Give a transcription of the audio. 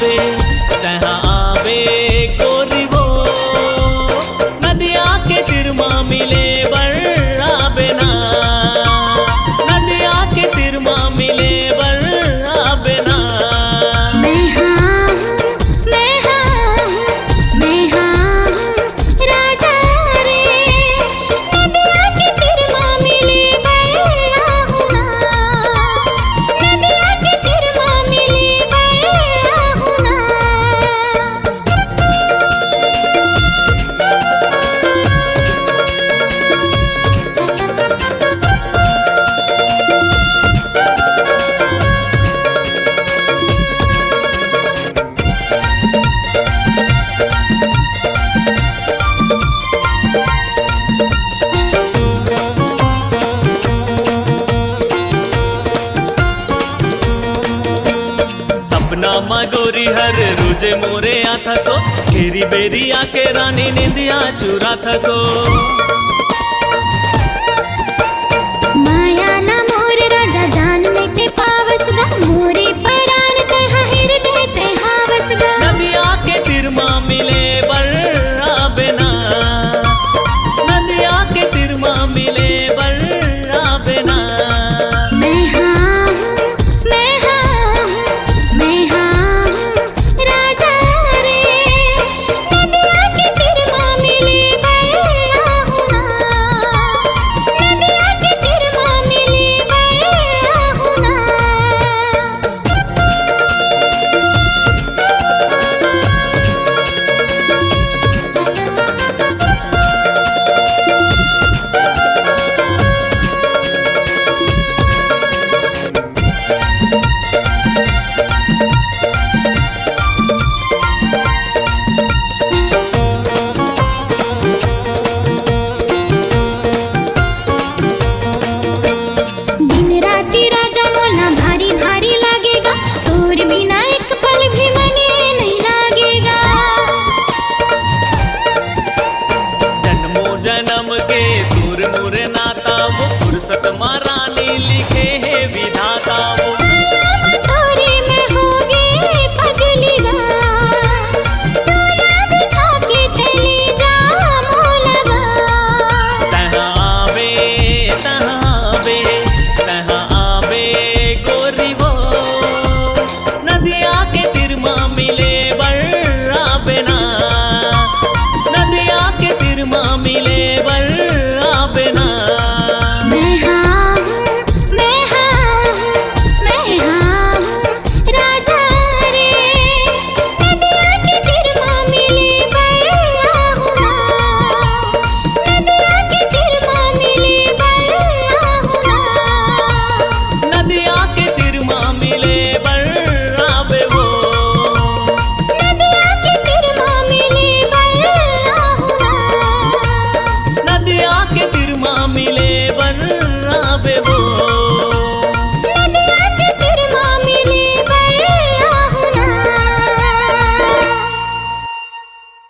आवे जहाँ आवे गोरी वो नदिया के तिरमा मिले बर आवे ना, नदिया के तिरमा मिले बर आवे ना। मैं हाँ हूँ, मैं हाँ हूँ, मैं हाँ हूँ राजा रे, नदिया के तिरमा मिले बर आहू ना, नदिया के तिरमा मिले बर आहू ना। सपना मा गोरी हर रोजे मोरे आता सो, घेरी बेरी आके रानी निंदिया चुरा था सो।